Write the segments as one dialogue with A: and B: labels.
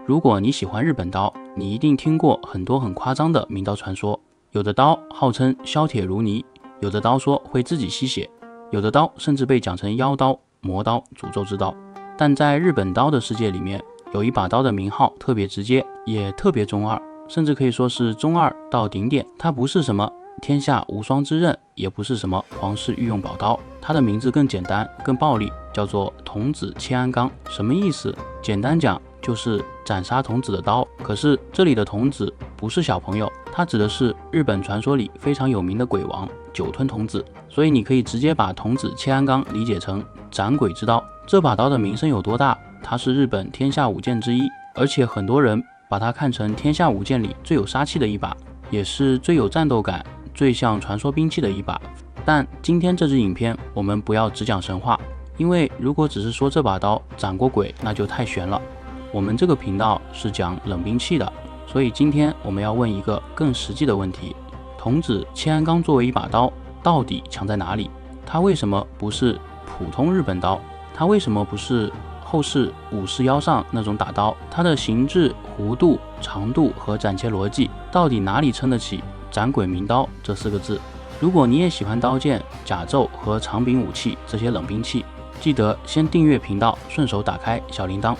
A: 如果你喜欢日本刀，你一定听过很多很夸张的名刀传说。有的刀号称削铁如泥，有的刀说会自己吸血，有的刀甚至被讲成妖刀、魔刀、诅咒之刀。但在日本刀的世界里面，有一把刀的名号特别直接，也特别中二，甚至可以说是中二到顶点。它不是什么天下无双之刃，也不是什么皇室御用宝刀，它的名字更简单更暴力，叫做童子千安纲。什么意思？简单讲就是斩杀童子的刀。可是这里的童子不是小朋友，它指的是日本传说里非常有名的鬼王酒吞童子。所以你可以直接把童子千安纲理解成斩鬼之刀。这把刀的名声有多大？它是日本天下五剑之一，而且很多人把它看成天下五剑里最有杀气的一把，也是最有战斗感、最像传说兵器的一把。但今天这支影片我们不要只讲神话，因为如果只是说这把刀斩过鬼，那就太悬了。我们这个频道是讲冷兵器的，所以今天我们要问一个更实际的问题：童子千安纲作为一把刀，到底强在哪里？它为什么不是普通日本刀？它为什么不是后世武士腰上那种打刀？它的形制、弧度、长度和斩切逻辑，到底哪里撑得起斩鬼名刀这4个字？如果你也喜欢刀剑、甲胄和长柄武器这些冷兵器，记得先订阅频道，顺手打开小铃铛。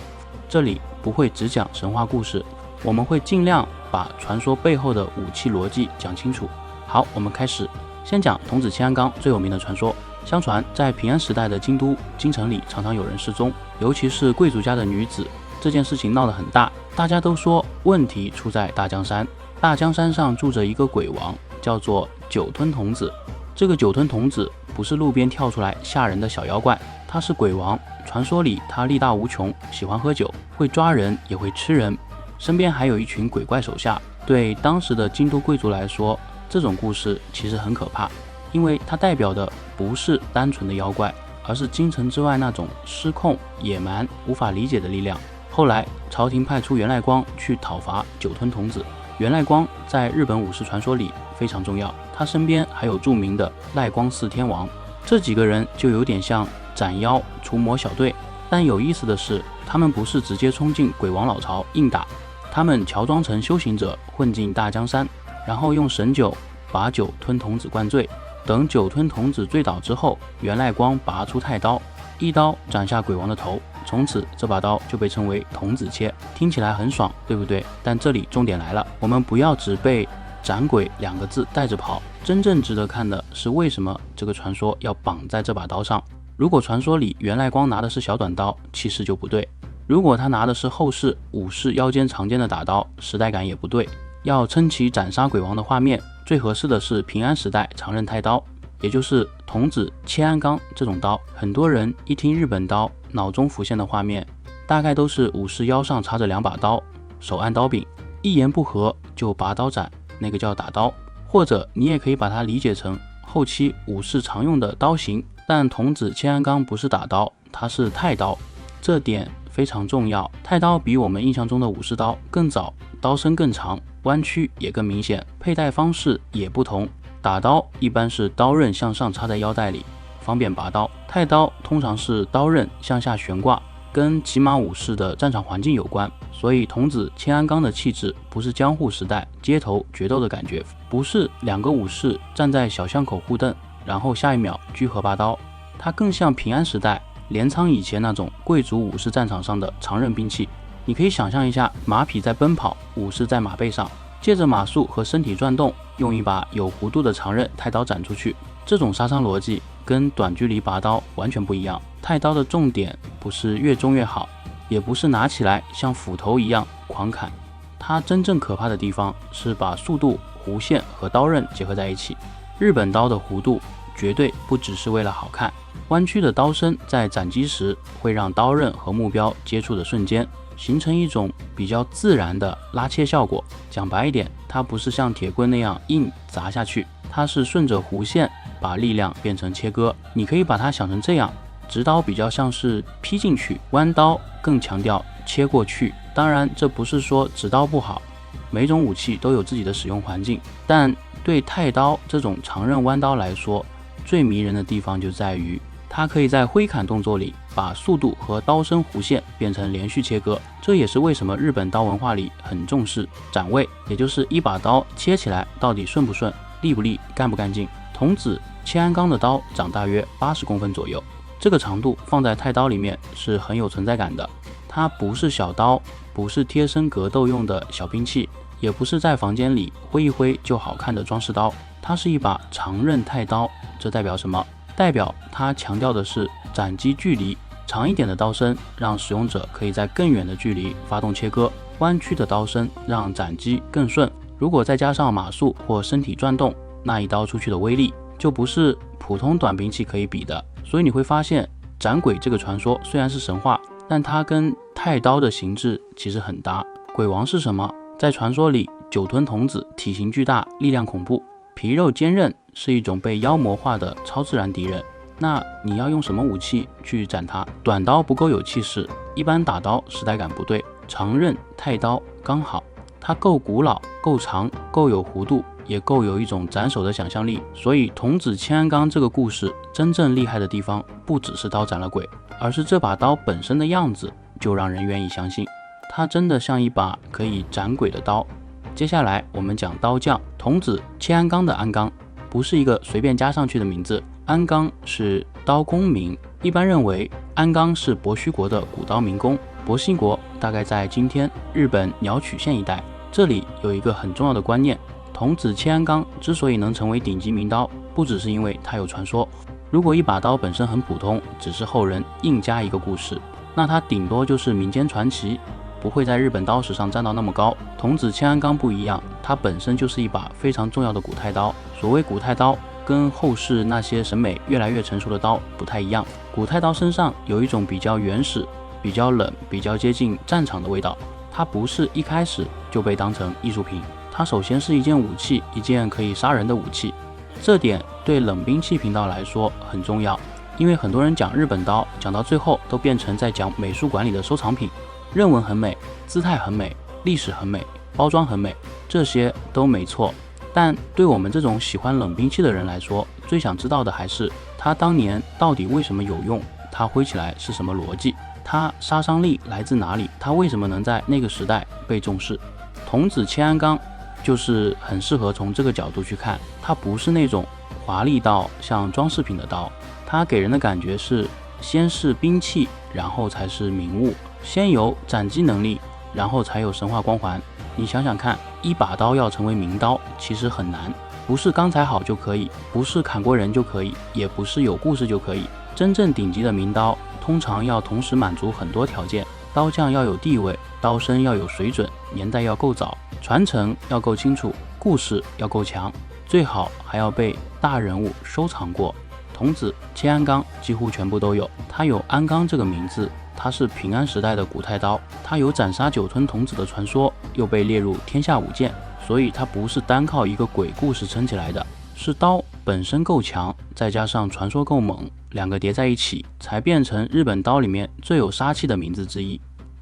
A: 这里不会只讲神话故事，我们会尽量把传说背后的武器逻辑讲清楚。好，我们开始。先讲童子千安纲最有名的传说。相传在平安时代的京都京城里，常常有人失踪，尤其是贵族家的女子。这件事情闹得很大，大家都说问题出在大江山。大江山上住着一个鬼王，叫做酒吞童子。这个酒吞童子不是路边跳出来吓人的小妖怪，他是鬼王。传说里他力大无穷，喜欢喝酒，会抓人也会吃人，身边还有一群鬼怪手下。对当时的京都贵族来说，这种故事其实很可怕，因为它代表的不是单纯的妖怪，而是京城之外那种失控、野蛮、无法理解的力量。后来朝廷派出源赖光去讨伐酒吞童子。源赖光在日本武士传说里非常重要，他身边还有著名的赖光寺天王。这几个人就有点像斩妖除魔小队，但有意思的是，他们不是直接冲进鬼王老巢硬打，他们乔装成修行者混进大江山，然后用神酒把酒吞童子灌醉。等酒吞童子醉倒之后，源赖光拔出太刀，一刀斩下鬼王的头。从此这把刀就被称为童子切。听起来很爽，对不对？但这里重点来了，我们不要只被斩鬼2个字带着跑，真正值得看的是为什么这个传说要绑在这把刀上。如果传说里源赖光拿的是小短刀，气势就不对；如果他拿的是后世武士腰间常见的打刀，时代感也不对。要撑起斩杀鬼王的画面，最合适的是平安时代长刃太刀，也就是童子千安纲这种刀。很多人一听日本刀，脑中浮现的画面大概都是武士腰上插着2把刀，手按刀柄，一言不合就拔刀斩，那个叫打刀。或者你也可以把它理解成后期武士常用的刀型。但童子千安纲不是打刀，它是太刀，这点非常重要。太刀比我们印象中的武士刀更早，刀身更长，弯曲也更明显，佩戴方式也不同。打刀一般是刀刃向上插在腰带里，方便拔刀；太刀通常是刀刃向下悬挂，跟骑马武士的战场环境有关。所以童子千安纲的气质不是江户时代街头决斗的感觉，不是2个武士站在小巷口互瞪，然后下一秒聚合拔刀，它更像平安时代镰仓以前那种贵族武士战场上的长刃兵器。你可以想象一下，马匹在奔跑，武士在马背上，借着马速和身体转动，用一把有弧度的长刃太刀斩出去。这种杀伤逻辑跟短距离拔刀完全不一样。太刀的重点不是越重越好，也不是拿起来像斧头一样狂砍，它真正可怕的地方是把速度、弧线和刀刃结合在一起。日本刀的弧度绝对不只是为了好看，弯曲的刀身在斩击时会让刀刃和目标接触的瞬间形成一种比较自然的拉切效果。讲白一点，它不是像铁棍那样硬砸下去，它是顺着弧线把力量变成切割。你可以把它想成这样，直刀比较像是劈进去，弯刀更强调切过去。当然这不是说直刀不好，每种武器都有自己的使用环境，但对太刀这种长刃弯刀来说，最迷人的地方就在于它可以在挥砍动作里把速度和刀身弧线变成连续切割，这也是为什么日本刀文化里很重视斩位，也就是一把刀切起来到底顺不顺、利不利、干不干净。童子切安纲的刀长大约80公分左右，这个长度放在太刀里面是很有存在感的。它不是小刀，不是贴身格斗用的小兵器，也不是在房间里挥一挥就好看的装饰刀，它是一把长刃太刀。这代表什么？代表它强调的是斩击距离，长一点的刀身让使用者可以在更远的距离发动切割，弯曲的刀身让斩击更顺。如果再加上马术或身体转动，那一刀出去的威力就不是普通短兵器可以比的。所以你会发现，斩鬼这个传说虽然是神话，但它跟太刀的形制其实很搭。鬼王是什么？在传说里，酒吞童子体型巨大，力量恐怖，皮肉坚韧，是一种被妖魔化的超自然敌人。那你要用什么武器去斩它？短刀不够有气势，一般打刀时代感不对，长刃太刀刚好，它够古老，够长，够有弧度，也够有一种斩首的想象力。所以童子切安纲这个故事真正厉害的地方，不只是刀斩了鬼，而是这把刀本身的样子就让人愿意相信，它真的像一把可以斩鬼的刀。接下来我们讲刀匠。童子切安纲的安纲不是一个随便加上去的名字，安纲是刀工名，一般认为安纲是伯须国的古刀民工。伯须国大概在今天日本鸟取县一带。这里有一个很重要的观念，童子切安纲之所以能成为顶级名刀，不只是因为它有传说。如果一把刀本身很普通，只是后人硬加一个故事，那它顶多就是民间传奇，不会在日本刀史上站到那么高。童子切安纲不一样，它本身就是一把非常重要的古太刀。所谓古太刀，跟后世那些审美越来越成熟的刀不太一样。古太刀身上有一种比较原始、比较冷、比较接近战场的味道。它不是一开始就被当成艺术品，它首先是一件武器，一件可以杀人的武器。这点对冷兵器频道来说很重要，因为很多人讲日本刀，讲到最后都变成在讲美术馆里的收藏品。刃纹很美，姿态很美，历史很美，包装很美，这些都没错。但对我们这种喜欢冷兵器的人来说，最想知道的还是它当年到底为什么有用，它挥起来是什么逻辑，它杀伤力来自哪里，它为什么能在那个时代被重视。童子切安纲就是很适合从这个角度去看，它不是那种华丽到像装饰品的刀，它给人的感觉是先是兵器，然后才是名物，先有斩击能力，然后才有神话光环。你想想看，一把刀要成为名刀其实很难，不是钢材好就可以，不是砍过人就可以，也不是有故事就可以。真正顶级的名刀通常要同时满足很多条件，刀匠要有地位，刀身要有水准，年代要够早，传承要够清楚，故事要够强，最好还要被大人物收藏过。童子切安纲几乎全部都有。它有安纲这个名字，它是平安时代的古太刀，它有斩杀酒吞童子的传说，又被列入天下五剑，所以它不是单靠一个鬼故事撑起来的，是刀本身够强，再加上传说够猛，两个叠在一起，才变成日本刀里面最有杀气的名字之一。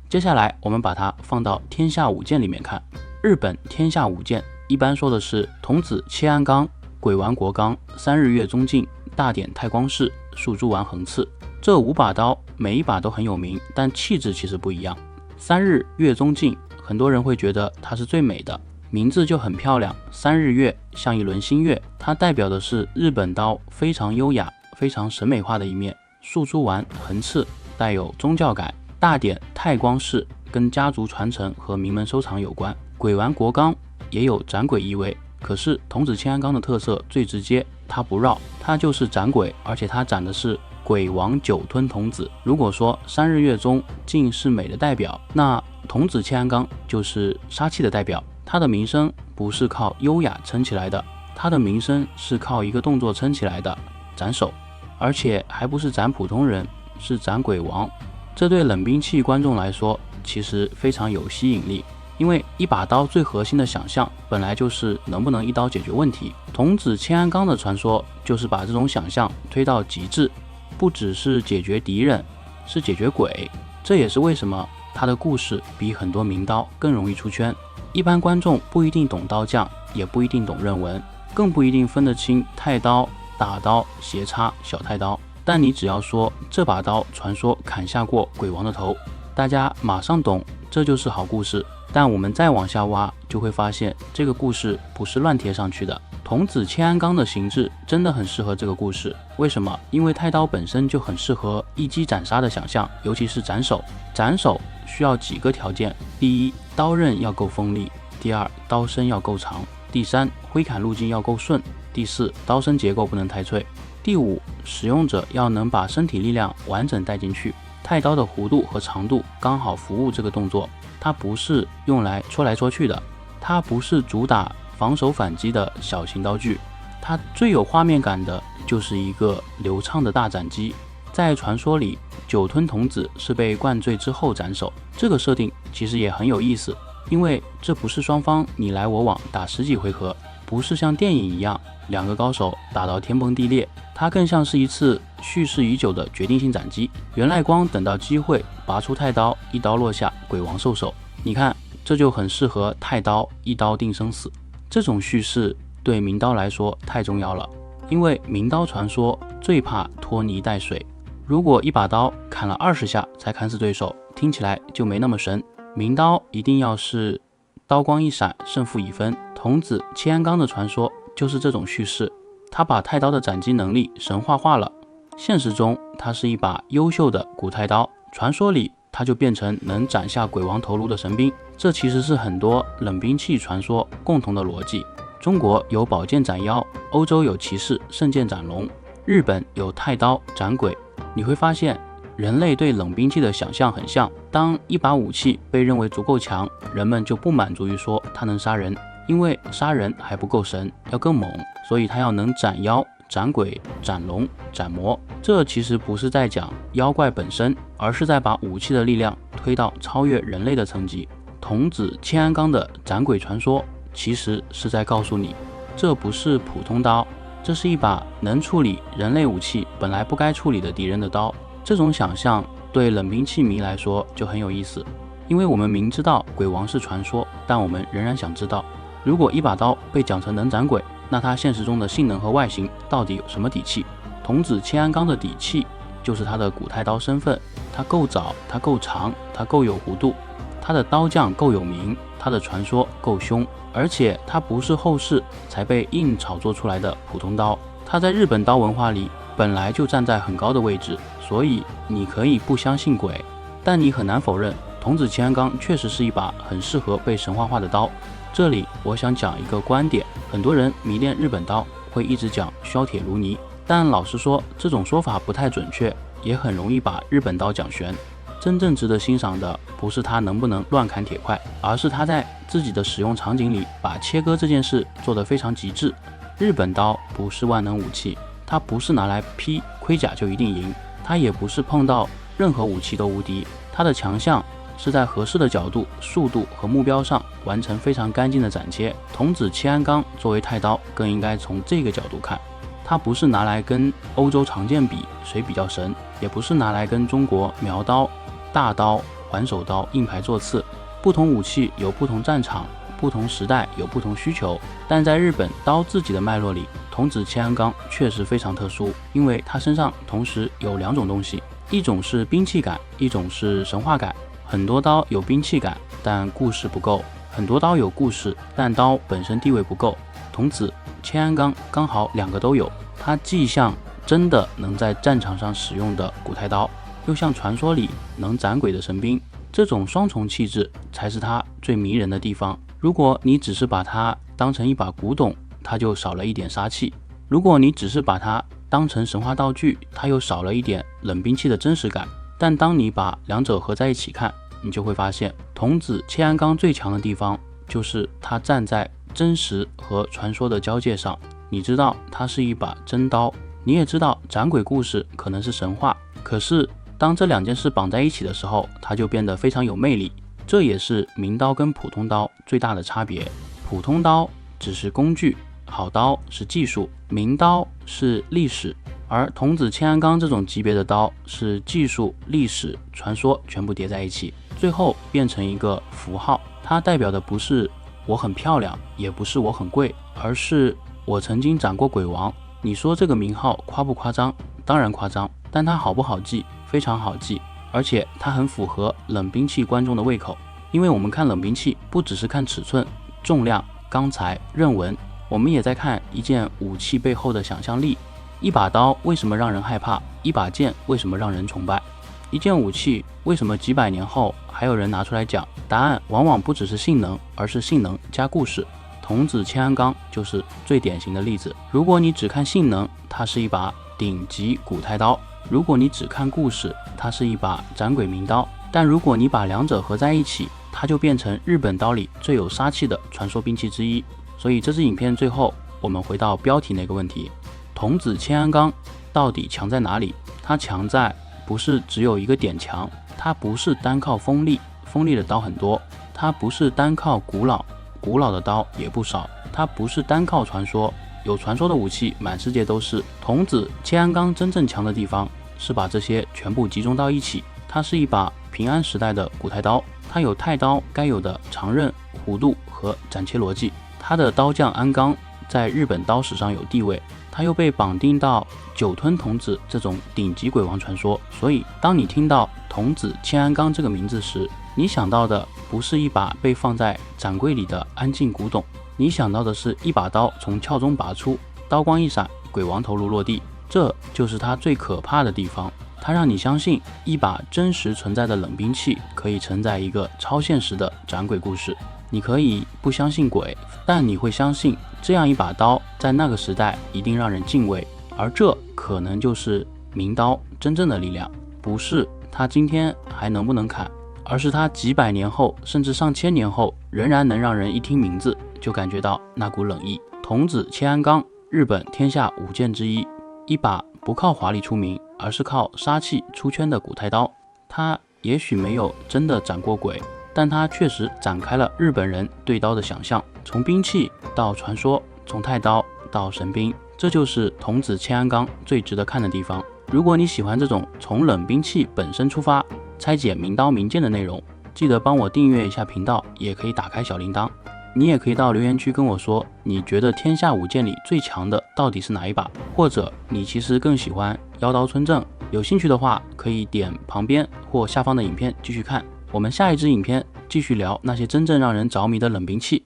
A: 接下来我们把它放到天下五剑里面看。日本天下五剑一般说的是童子切安纲、鬼丸国纲、三日月宗近、大典太光氏、树珠丸横次。这5把刀每一把都很有名，但气质其实不一样。三日月宗近，很多人会觉得它是最美的，名字就很漂亮，三日月像一轮新月，它代表的是日本刀非常优雅、非常审美化的一面。树珠丸横次带有宗教感，大典太光氏跟家族传承和名门收藏有关，鬼丸国纲也有斩鬼意味。可是童子切安纲的特色最直接，它不绕，它就是斩鬼，而且它斩的是鬼王酒吞童子。如果说三日月宗近是美的代表，那童子切安纲就是杀气的代表。他的名声不是靠优雅撑起来的，他的名声是靠一个动作撑起来的，斩首，而且还不是斩普通人，是斩鬼王。这对冷兵器观众来说其实非常有吸引力，因为一把刀最核心的想象本来就是能不能一刀解决问题。童子切安纲的传说就是把这种想象推到极致，不只是解决敌人，是解决鬼。这也是为什么他的故事比很多名刀更容易出圈。一般观众不一定懂刀匠，也不一定懂刃纹，更不一定分得清太刀、大刀、斜插、小太刀。但你只要说这把刀传说砍下过鬼王的头，大家马上懂，这就是好故事。但我们再往下挖，就会发现这个故事不是乱贴上去的。童子千安纲的形制真的很适合这个故事，为什么？因为太刀本身就很适合一击斩杀的想象，尤其是斩首。斩首需要几个条件：第一，刀刃要够锋利；第二，刀身要够长；第三，挥砍路径要够顺；第四，刀身结构不能太脆；第五，使用者要能把身体力量完整带进去。太刀的弧度和长度刚好服务这个动作，它不是用来戳来戳去的，它不是主打防守反击的小型刀具，它最有画面感的就是一个流畅的大斩击。在传说里，酒吞童子是被灌醉之后斩首，这个设定其实也很有意思，因为这不是双方你来我往打十几回合，不是像电影一样两个高手打到天崩地裂，它更像是一次蓄势已久的决定性斩击。源赖光等到机会拔出太刀，一刀落下，鬼王受首。你看，这就很适合太刀一刀定生死。这种叙事对名刀来说太重要了，因为名刀传说最怕拖泥带水。如果一把刀砍了20下才砍死对手，听起来就没那么神。名刀一定要是刀光一闪，胜负已分。童子千安纲的传说就是这种叙事，他把太刀的斩击能力神话化了。现实中，它是一把优秀的古太刀，传说里它就变成能斩下鬼王头颅的神兵。这其实是很多冷兵器传说共同的逻辑。中国有宝剑斩妖，欧洲有骑士圣剑斩龙，日本有太刀斩鬼。你会发现，人类对冷兵器的想象很像。当一把武器被认为足够强，人们就不满足于说它能杀人，因为杀人还不够神，要更猛，所以它要能斩妖、斩鬼、斩龙、斩魔。这其实不是在讲妖怪本身，而是在把武器的力量推到超越人类的层级。童子千安纲的斩鬼传说其实是在告诉你，这不是普通刀，这是一把能处理人类武器本来不该处理的敌人的刀。这种想象对冷兵器迷来说就很有意思，因为我们明知道鬼王是传说，但我们仍然想知道，如果一把刀被讲成能斩鬼，那它现实中的性能和外形到底有什么底气？童子千安纲的底气就是他的古太刀身份，它够早，它够长，它够有弧度，他的刀匠够有名，他的传说够凶，而且他不是后世才被硬炒作出来的普通刀，他在日本刀文化里本来就站在很高的位置。所以你可以不相信鬼，但你很难否认童子千安纲确实是一把很适合被神话化的刀。这里我想讲一个观点，很多人迷恋日本刀会一直讲削铁如泥，但老实说这种说法不太准确，也很容易把日本刀讲悬。真正值得欣赏的不是它能不能乱砍铁块，而是它在自己的使用场景里把切割这件事做得非常极致。日本刀不是万能武器，它不是拿来劈盔甲就一定赢，它也不是碰到任何武器都无敌，它的强项是在合适的角度、速度和目标上完成非常干净的斩切。童子千安纲作为太刀，更应该从这个角度看，它不是拿来跟欧洲长剑比谁比较神，也不是拿来跟中国苗刀、大刀、环手刀硬牌座次。不同武器有不同战场，不同时代有不同需求，但在日本刀自己的脉络里，童子千安纲确实非常特殊，因为它身上同时有两种东西，一种是兵器感，一种是神话感。很多刀有兵器感，但故事不够；很多刀有故事，但刀本身地位不够。童子千安纲刚好两个都有，它既像真的能在战场上使用的古太刀，又像传说里能斩鬼的神兵。这种双重气质才是它最迷人的地方。如果你只是把它当成一把古董，它就少了一点杀气；如果你只是把它当成神话道具，它又少了一点冷兵器的真实感。但当你把两者合在一起看，你就会发现童子千安纲最强的地方就是它站在真实和传说的交界上。你知道它是一把真刀，你也知道斩鬼故事可能是神话，可是当这两件事绑在一起的时候，它就变得非常有魅力。这也是名刀跟普通刀最大的差别。普通刀只是工具，好刀是技术，名刀是历史，而童子千安纲这种级别的刀是技术、历史、传说全部叠在一起，最后变成一个符号。它代表的不是我很漂亮，也不是我很贵，而是我曾经斩过鬼王。你说这个名号夸不夸张？当然夸张。但它好不好记？非常好记，而且它很符合冷兵器观众的胃口。因为我们看冷兵器不只是看尺寸、重量、钢材、刃纹，我们也在看一件武器背后的想象力。一把刀为什么让人害怕？一把剑为什么让人崇拜？一件武器为什么几百年后还有人拿出来讲？答案往往不只是性能，而是性能加故事。童子千安钢就是最典型的例子。如果你只看性能，它是一把顶级古太刀；如果你只看故事，它是一把斩鬼名刀。但如果你把两者合在一起，它就变成日本刀里最有杀气的传说兵器之一。所以这支影片最后，我们回到标题那个问题：童子千安钢到底强在哪里？它强在不是只有一个点强，它不是单靠锋利，锋利的刀很多；它不是单靠古老，古老的刀也不少；它不是单靠传说，有传说的武器满世界都是。童子千安钢真正强的地方是把这些全部集中到一起。它是一把平安时代的古太刀，它有太刀该有的长刃、弧度和斩切逻辑。它的刀匠安钢在日本刀史上有地位，它又被绑定到九吞童子这种顶级鬼王传说。所以当你听到童子千安钢这个名字时，你想到的不是一把被放在展柜里的安静古董，你想到的是一把刀从鞘中拔出，刀光一闪，鬼王头颅落地。这就是它最可怕的地方，它让你相信一把真实存在的冷兵器可以承载一个超现实的斩鬼故事。你可以不相信鬼，但你会相信这样一把刀在那个时代一定让人敬畏，而这可能就是名刀真正的力量。不是它今天还能不能砍，而是它几百年后甚至上千年后仍然能让人一听名字就感觉到那股冷意。童子千安钢，日本天下五剑之一，一把不靠华丽出名，而是靠杀气出圈的古太刀。它也许没有真的斩过鬼，但它确实展开了日本人对刀的想象，从兵器到传说，从太刀到神兵，这就是童子千安钢最值得看的地方。如果你喜欢这种从冷兵器本身出发拆解名刀名剑的内容，记得帮我订阅一下频道，也可以打开小铃铛。你也可以到留言区跟我说，你觉得天下五剑里最强的到底是哪一把？或者你其实更喜欢妖刀村正？有兴趣的话，可以点旁边或下方的影片继续看。我们下一支影片继续聊那些真正让人着迷的冷兵器。